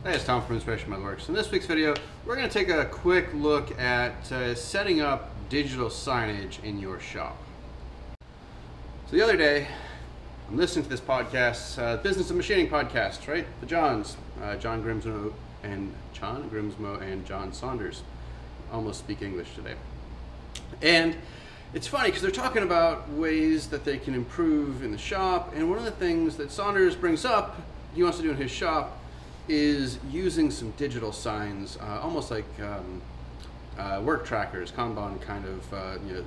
Hey, it's Tom from Inspiration Metalworks. In this week's video, we're going to take a quick look at setting up digital signage in your shop. So the other day, I'm listening to this podcast, Business of Machining podcast, right? The Johns, John Grimsmo and John Saunders. Almost speak English today. And it's funny because they're talking about ways that they can improve in the shop, and one of the things that Saunders brings up, he wants to do in his shop, is using some digital signs, almost like work trackers, Kanban kind of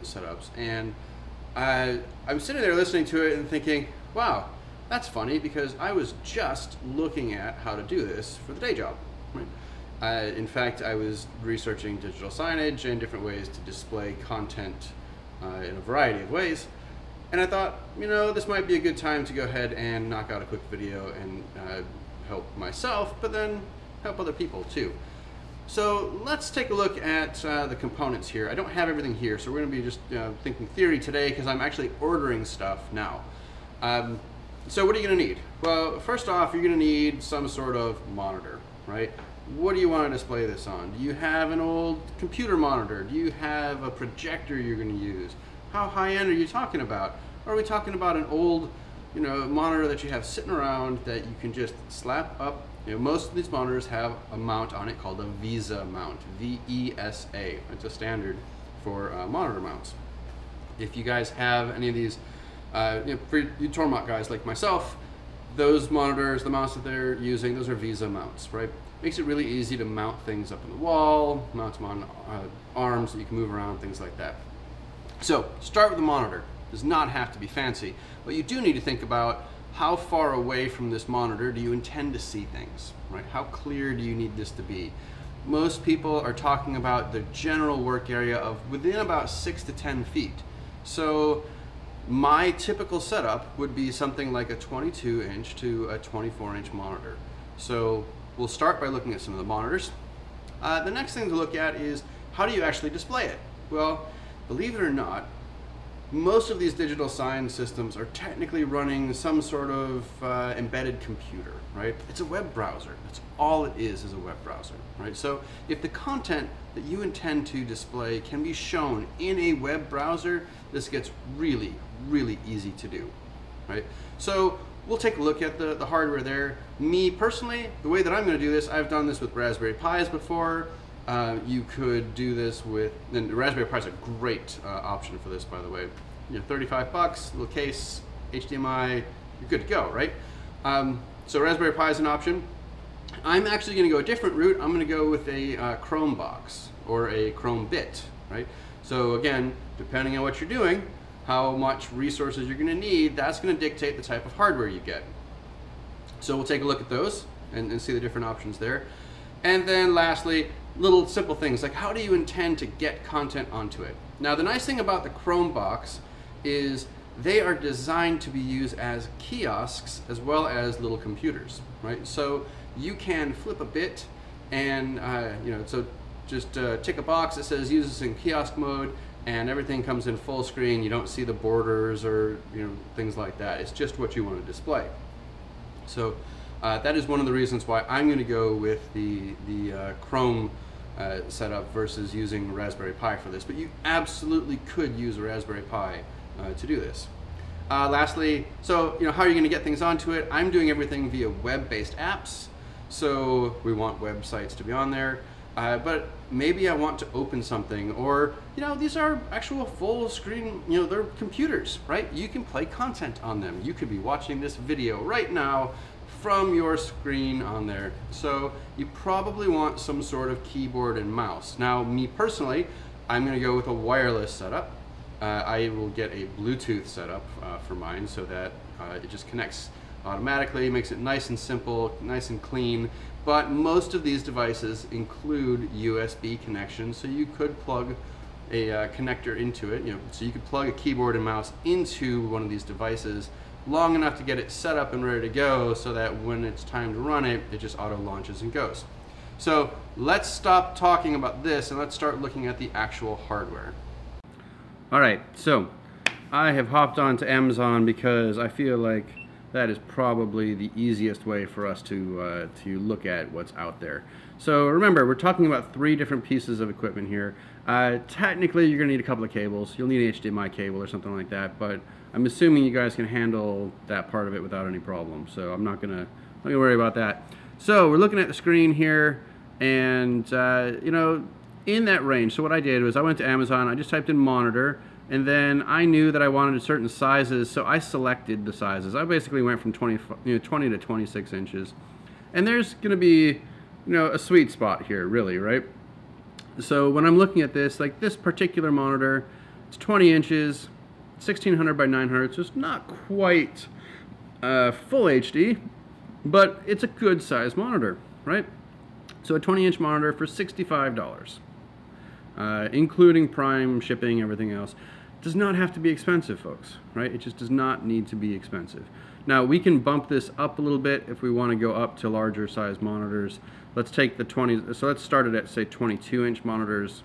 setups. And I'm sitting there listening to it and thinking, wow, that's funny because I was just looking at how to do this for the day job. Right? In fact, I was researching digital signage and different ways to display content in a variety of ways. And I thought, this might be a good time to go ahead and knock out a quick video and help myself, but then help other people too. So let's take a look at the components here. I don't have everything here, so we're going to be just thinking theory today because I'm actually ordering stuff now. So what are you going to need? Well, first off, you're going to need some sort of monitor, right? What do you want to display this on? Do you have an old computer monitor? Do you have a projector you're going to use? How high end are you talking about? Or are we talking about an old monitor that you have sitting around that you can just slap up? Most of these monitors have a mount on it called a VESA mount, V-E-S-A. It's a standard for monitor mounts. If you guys have any of these, for you Tormach guys like myself, those monitors, the mounts that they're using, those are VESA mounts, right? Makes it really easy to mount things up on the wall, mount them on arms that you can move around, things like that. So start with the monitor. Does not have to be fancy, but you do need to think about how far away from this monitor do you intend to see things, right? How clear do you need this to be? Most people are talking about the general work area of within about 6 to 10 feet. So my typical setup would be something like a 22-inch to a 24-inch monitor. So we'll start by looking at some of the monitors. The next thing to look at is how do you actually display it? Well, believe it or not, most of these digital sign systems are technically running some sort of embedded computer, right? It's a web browser. That's all it is a web browser, right? So if the content that you intend to display can be shown in a web browser, this gets really, really easy to do, right? So we'll take a look at the hardware there. Me personally, the way that I'm going to do this, I've done this with Raspberry Pis before. You could do this with, and the Raspberry Pi is a great option for this, by the way. 35 bucks, little case, HDMI, you're good to go, right? So Raspberry Pi is an option. I'm actually going to go a different route. I'm going to go with a Chrome box or a Chrome bit, right? So again, depending on what you're doing, how much resources you're going to need, that's going to dictate the type of hardware you get. So we'll take a look at those and see the different options there. And then lastly, little simple things like how do you intend to get content onto it? Now the nice thing about the Chrome box is they are designed to be used as kiosks as well as little computers, right? So you can flip a bit and so just tick a box that says use this in kiosk mode and everything comes in full screen. You don't see the borders or things like that. It's just what you want to display. So that is one of the reasons why I'm going to go with the Chrome setup versus using Raspberry Pi for this. But you absolutely could use a Raspberry Pi to do this. Lastly, so how are you going to get things onto it? I'm doing everything via web-based apps. So we want websites to be on there. But maybe I want to open something, or these are actual full screen, they're computers, right? You can play content on them. You could be watching this video right now from your screen on there. So you probably want some sort of keyboard and mouse. Now, me personally, I'm going to go with a wireless setup. I will get a Bluetooth setup for mine so that it just connects automatically, makes it nice and simple, nice and clean. But most of these devices include USB connections, so you could plug a connector into it. So you could plug a keyboard and mouse into one of these devices long enough to get it set up and ready to go so that when it's time to run it, it just auto launches and goes. So let's stop talking about this and let's start looking at the actual hardware. All right, so I have hopped onto Amazon because I feel like that is probably the easiest way for us to look at what's out there. So remember, we're talking about 3 different pieces of equipment here. Technically, you're going to need a couple of cables. You'll need an HDMI cable or something like that, but I'm assuming you guys can handle that part of it without any problem. So I'm not gonna worry about that. So we're looking at the screen here, and you know, in that range. So what I did was I went to Amazon. I just typed in monitor. And then I knew that I wanted certain sizes, so I selected the sizes. I basically went from 20 to 26 inches. And there's going to be, you know, a sweet spot here, really, right? So when I'm looking at this, like this particular monitor, it's 20 inches, 1600 by 900, so it's not quite full HD, but it's a good size monitor, right? So a 20-inch monitor for $65, including Prime shipping, everything else. Does not have to be expensive, folks, right? It just does not need to be expensive. Now, we can bump this up a little bit if we want to go up to larger size monitors. Let's take the 20, so let's start it at, say, 22-inch monitors.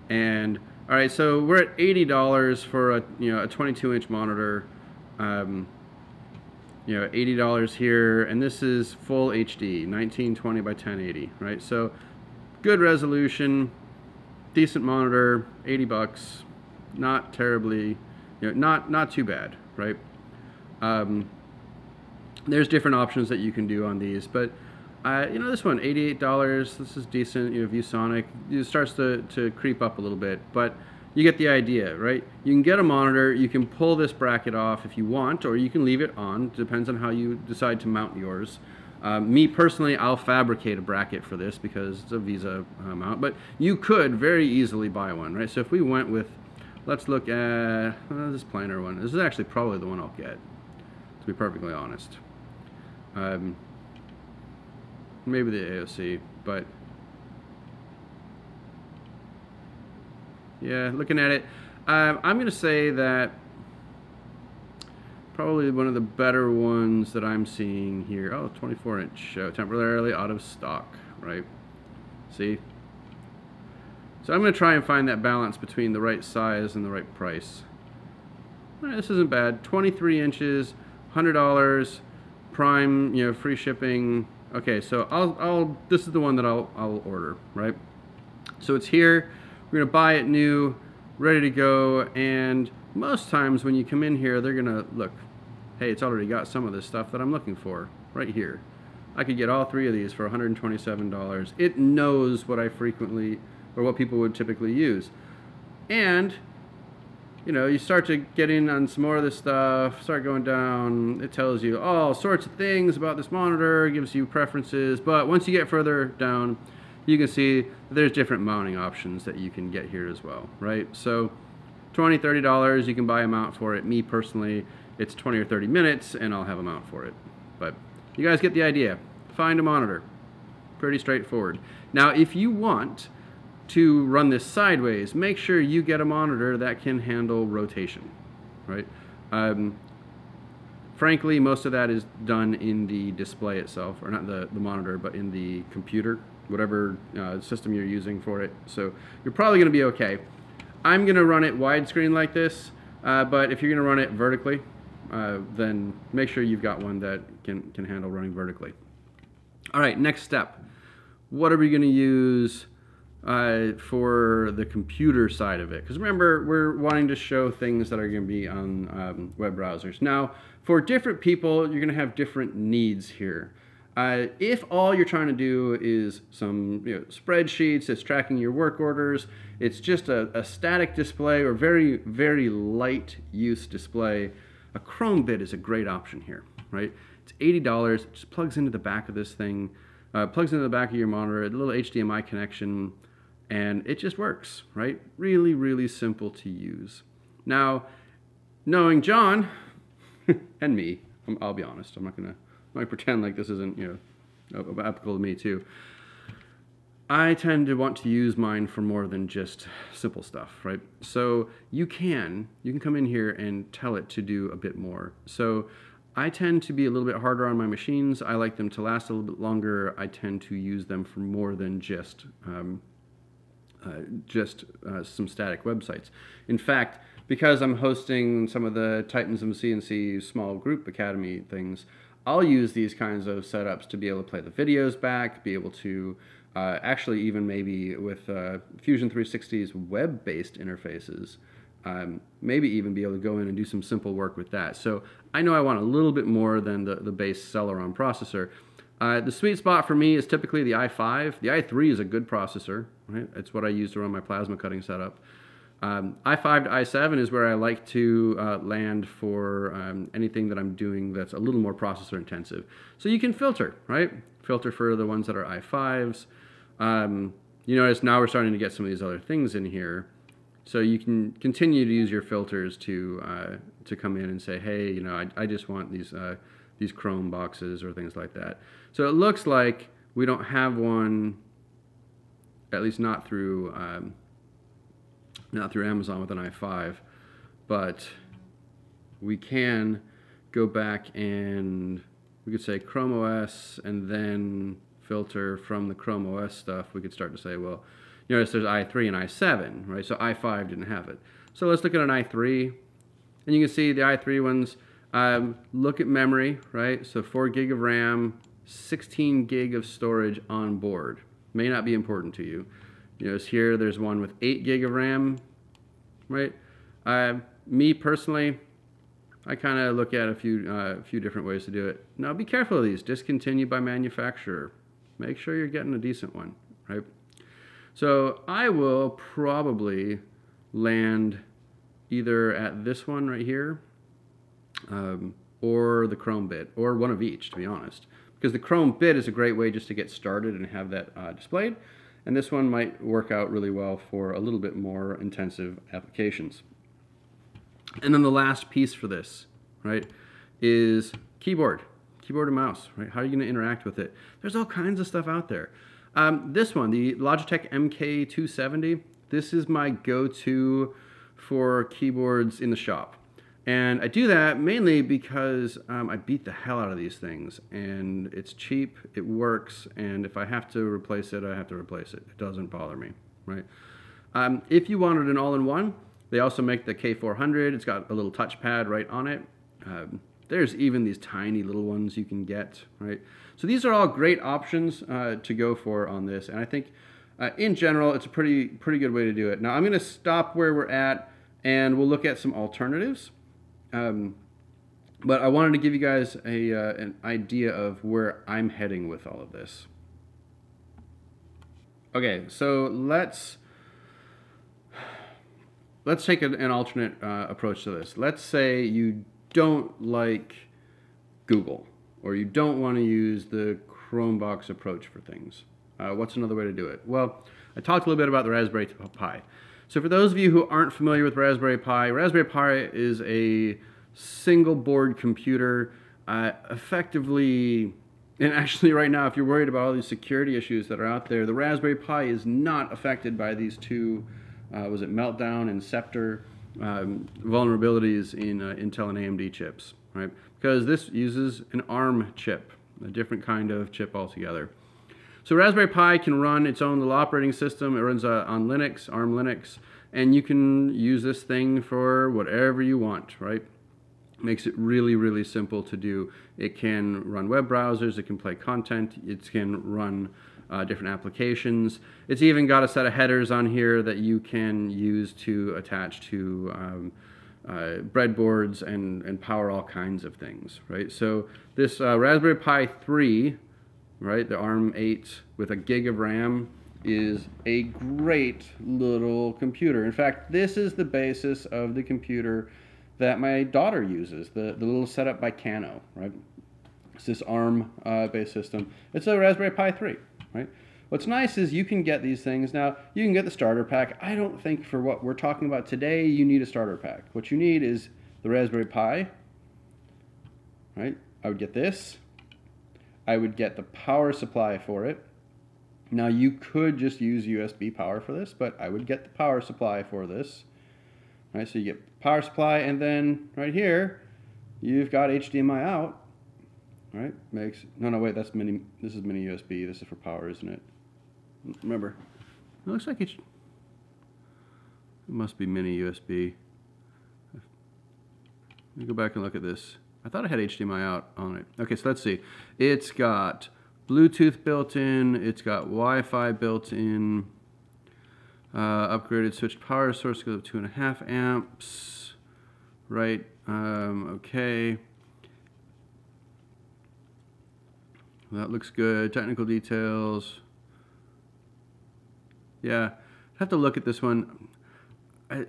And, all right, so we're at $80 for a 22-inch monitor. You know, $80 here, and this is full HD, 1920 by 1080, right? So, good resolution, decent monitor, 80 bucks. Not terribly, you know, not too bad, right? There's different options that you can do on these, but you know, this one, $88. This is decent. You know, ViewSonic. It starts to creep up a little bit, but you get the idea, right? You can get a monitor. You can pull this bracket off if you want, or you can leave it on. Depends on how you decide to mount yours. Me personally, I'll fabricate a bracket for this because it's a Visa mount, but you could very easily buy one, right? So if we went with, let's look at this planar one. This is actually probably the one I'll get, to be perfectly honest. Maybe the AOC, but yeah, looking at it, I'm going to say that probably one of the better ones that I'm seeing here. Oh, 24-inch, temporarily out of stock, right? See? So I'm going to try and find that balance between the right size and the right price. All right, this isn't bad. 23 inches, $100, Prime, you know, free shipping. Okay, so this is the one that I'll order, right? So it's here. We're going to buy it new, ready to go, and most times when you come in here, they're going to look, hey, it's already got some of this stuff that I'm looking for right here. I could get all 3 of these for $127. It knows what I frequently, or what people would typically use. And, you know, you start to get in on some more of this stuff, start going down, it tells you all sorts of things about this monitor, gives you preferences, but once you get further down, you can see that there's different mounting options that you can get here as well, right? So $20, $30, you can buy a mount for it. Me personally, it's 20 or 30 minutes and I'll have a mount for it. But you guys get the idea. Find a monitor. Pretty straightforward. Now, if you want to run this sideways, make sure you get a monitor that can handle rotation, right? Frankly, most of that is done in the display itself, or not the monitor, but in the computer, whatever system you're using for it. So you're probably going to be okay. I'm going to run it widescreen like this, but if you're going to run it vertically, then make sure you've got one that can handle running vertically. All right, next step. What are we going to use for the computer side of it? Because remember, we're wanting to show things that are going to be on web browsers. Now, for different people, you're going to have different needs here. If all you're trying to do is some spreadsheets, it's tracking your work orders, it's just a static display or very, very light use display, a Chrome bit is a great option here, right? It's $80, it just plugs into the back of this thing, plugs into the back of your monitor, a little HDMI connection, and it just works, right? Really, really simple to use. Now, knowing John and me, I'll be honest, I'm not gonna pretend like this isn't, applicable to me too. I tend to want to use mine for more than just simple stuff, right? So you can come in here and tell it to do a bit more. So I tend to be a little bit harder on my machines. I like them to last a little bit longer. I tend to use them for more than just some static websites. In fact, because I'm hosting some of the Titans of CNC small group academy things, I'll use these kinds of setups to be able to play the videos back, be able to actually even maybe with Fusion 360's web-based interfaces, maybe even be able to go in and do some simple work with that. So I know I want a little bit more than the base Celeron processor. The sweet spot for me is typically the i5. The i3 is a good processor, right? It's what I use to run my plasma cutting setup. i5 to i7 is where I like to land for anything that I'm doing that's a little more processor intensive. So you can filter, right? Filter for the ones that are i5s. You notice now we're starting to get some of these other things in here. So you can continue to use your filters to come in and say, hey, you know, I just want these Chrome boxes or things like that. So it looks like we don't have one, at least not through Amazon with an i5, but we can go back and we could say Chrome OS and then filter from the Chrome OS stuff. We could start to say, well, you notice there's i3 and i7, right? So i5 didn't have it. So let's look at an i3, and you can see the i3 ones. Look at memory, right? So 4 gig of RAM, 16 gig of storage on board. May not be important to you. You notice here there's one with 8 gig of RAM, right? Me personally, I kind of look at a few different ways to do it. Now be careful of these. Discontinued by manufacturer. Make sure you're getting a decent one, right? So I will probably land either at this one right here, or the Chrome bit, or one of each, to be honest. Because the Chrome bit is a great way just to get started and have that displayed. And this one might work out really well for a little bit more intensive applications. And then the last piece for this, right, is keyboard and mouse, right? How are you going to interact with it? There's all kinds of stuff out there. This one, the Logitech MK270, this is my go-to for keyboards in the shop. And I do that mainly because I beat the hell out of these things, and it's cheap, it works, and if I have to replace it, I have to replace it. It doesn't bother me, right? If you wanted an all-in-one, they also make the K400. It's got a little touchpad right on it. There's even these tiny little ones you can get, right? So these are all great options to go for on this, and I think in general, it's a pretty good way to do it. Now I'm gonna stop where we're at, and we'll look at some alternatives. But I wanted to give you guys an idea of where I'm heading with all of this. Okay, so let's take an alternate approach to this. Let's say you don't like Google, or you don't want to use the Chromebox approach for things. What's another way to do it? Well, I talked a little bit about the Raspberry Pi. So for those of you who aren't familiar with Raspberry Pi is a single board computer, effectively, and actually right now, if you're worried about all these security issues that are out there, the Raspberry Pi is not affected by these two, was it Meltdown and Scepter vulnerabilities in Intel and AMD chips, right? Because this uses an ARM chip, a different kind of chip altogether. So Raspberry Pi can run its own little operating system. It runs on Linux, ARM Linux, and you can use this thing for whatever you want, right? Makes it really, really simple to do. It can run web browsers, it can play content, it can run different applications. It's even got a set of headers on here that you can use to attach to breadboards and power all kinds of things, right? So this Raspberry Pi 3, right, the ARM 8 with a gig of RAM, is a great little computer. In fact, this is the basis of the computer that my daughter uses, the little setup by Kano, right? It's this ARM based system. It's a Raspberry Pi 3, right? What's nice is you can get these things. Now, you can get the starter pack. I don't think for what we're talking about today, you need a starter pack. What you need is the Raspberry Pi, right? I would get this. I would get the power supply for it. Now, you could just use USB power for this, but I would get the power supply for this. Right, so you get power supply, and then right here, you've got HDMI out. Right? No, wait, that's mini. This is mini USB. This is for power, isn't it? Remember, it looks like It must be mini USB. Let me go back and look at this. I thought I had HDMI out on it. Okay, so let's see. It's got Bluetooth built in. It's got Wi-Fi built in. Upgraded switched power source goes up 2.5 amps. Right. Okay. That looks good. Technical details. Yeah, I have to look at this one.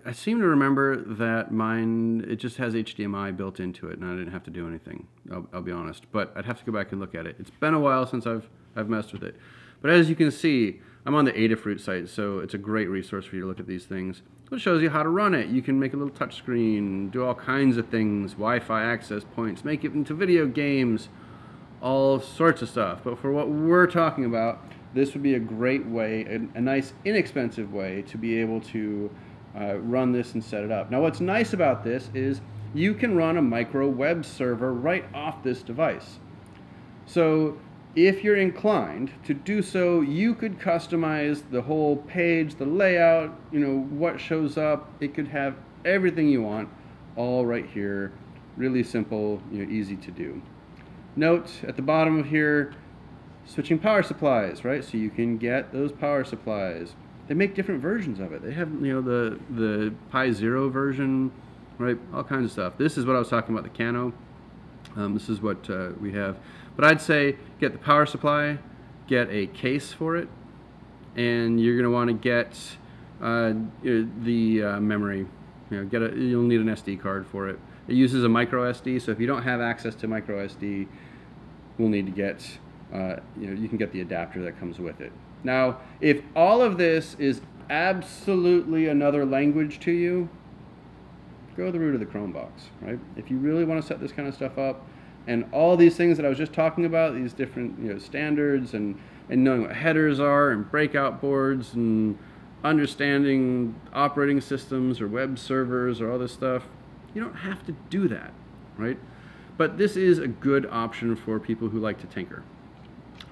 I seem to remember that mine, it just has HDMI built into it, and I didn't have to do anything. I'll be honest, but I'd have to go back and look at it. It's been a while since I've messed with it. But as you can see, I'm on the Adafruit site, so it's a great resource for you to look at these things. It shows you how to run it. You can make a little touch screen, do all kinds of things, Wi-Fi access points, make it into video games, all sorts of stuff. But for what we're talking about, this would be a great way, a nice inexpensive way to be able to run this and set it up. Now what's nice about this is you can run a micro web server right off this device. So if you're inclined to do so, you could customize the whole page, the layout, you know, what shows up. It could have everything you want all right here. Really simple, you know, easy to do. Note at the bottom of here, switching power supplies, right? So you can get those power supplies. They make different versions of it. They have, you know, the Pi Zero version, right? All kinds of stuff. This is what I was talking about, the Cano. This is what we have. But I'd say get the power supply, get a case for it, and you're going to want to get the memory. You know, you'll need an SD card for it. It uses a micro SD, so if you don't have access to micro SD, we'll need to get, you know, you can get the adapter that comes with it. Now, if all of this is absolutely another language to you, go the route of the Chromebox, right? If you really want to set this kind of stuff up, and all these things that I was just talking about, these different, you know, standards and knowing what headers are and breakout boards and understanding operating systems or web servers or all this stuff, you don't have to do that, right? But this is a good option for people who like to tinker.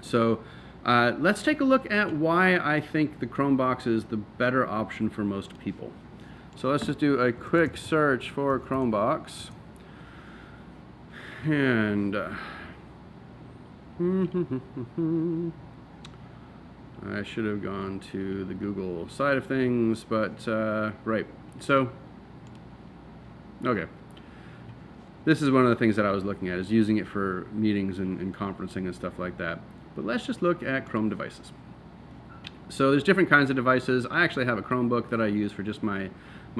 So let's take a look at why I think the Chromebox is the better option for most people. So let's just do a quick search for Chromebox. And I should have gone to the Google side of things, but right. So, okay. This is one of the things that I was looking at, is using it for meetings and conferencing and stuff like that. But let's just look at Chrome devices. So there's different kinds of devices. I actually have a Chromebook that I use for just my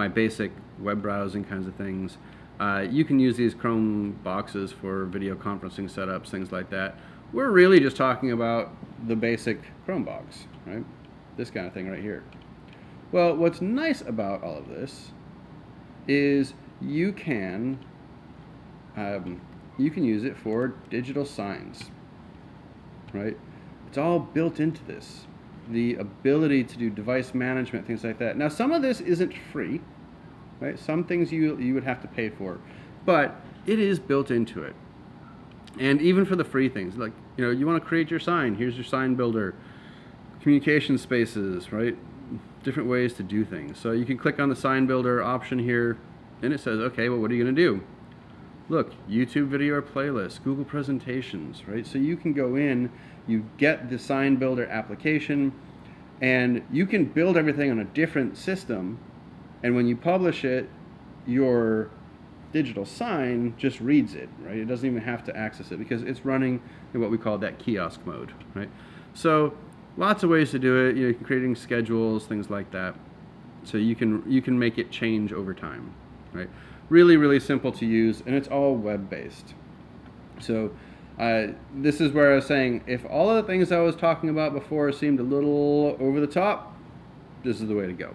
basic web browsing kinds of things. You can use these Chrome boxes for video conferencing setups, things like that. We're really just talking about the basic Chrome box, right? This kind of thing right here. Well, what's nice about all of this is you can use it for digital signs, right? It's all built into this. The ability to do device management, things like that. Now, some of this isn't free. Right? Some things you would have to pay for, but it is built into it. And even for the free things, like, you know, you want to create your sign, here's your sign builder, communication spaces, right? Different ways to do things. So you can click on the sign builder option here, and it says, okay, well, what are you going to do? Look, YouTube video or playlist, Google presentations, right? So you can go in, you get the sign builder application, and you can build everything on a different system. And when you publish it, your digital sign just reads it, right? It doesn't even have to access it because it's running in what we call that kiosk mode, right? So lots of ways to do it. You know, you can creating schedules, things like that. So you can make it change over time, right? Really, really simple to use, and it's all web-based. So this is where I was saying, if all of the things I was talking about before seemed a little over the top, this is the way to go.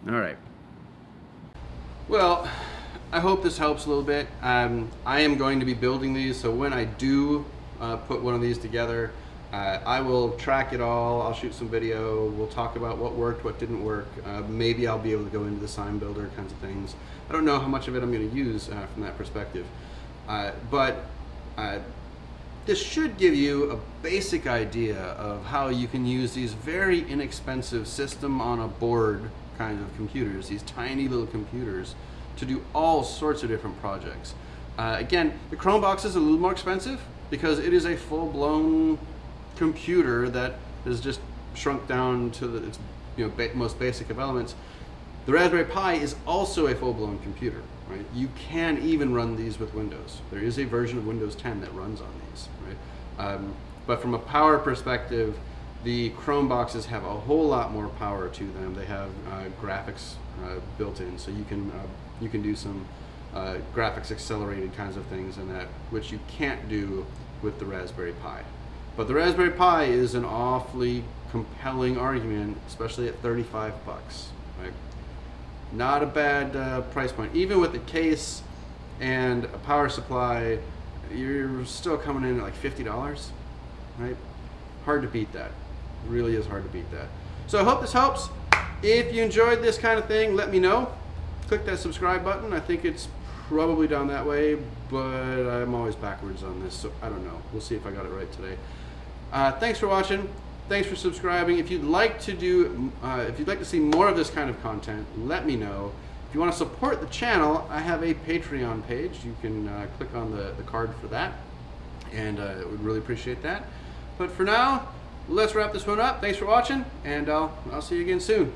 All right. Well, I hope this helps a little bit. I am going to be building these, so when I do put one of these together, I will track it all. I'll shoot some video. We'll talk about what worked, what didn't work. Maybe I'll be able to go into the sign builder kinds of things. I don't know how much of it I'm going to use from that perspective. But this should give you a basic idea of how you can use these very inexpensive system on a board kinds of computers, these tiny little computers, to do all sorts of different projects. Again, the Chromebox is a little more expensive because it is a full-blown computer that is just shrunk down to its most basic of elements. The Raspberry Pi is also a full-blown computer, right? You can even run these with Windows. There is a version of Windows 10 that runs on these, right? But from a power perspective, the Chromeboxes have a whole lot more power to them. They have graphics built in, so you can do some graphics accelerated kinds of things in that, which you can't do with the Raspberry Pi. But the Raspberry Pi is an awfully compelling argument, especially at 35 bucks, right? Not a bad price point. Even with the case and a power supply, you're still coming in at like $50, right? Hard to beat that. It really is hard to beat that. So I hope this helps. If you enjoyed this kind of thing, let me know. Click that subscribe button. I think it's probably down that way, but I'm always backwards on this, so I don't know. We'll see if I got it right today. Thanks for watching. Thanks for subscribing. If you'd like to see more of this kind of content, let me know. If you want to support the channel, I have a Patreon page. You can click on the card for that, and I would really appreciate that. But for now, let's wrap this one up. Thanks for watching, and I'll see you again soon.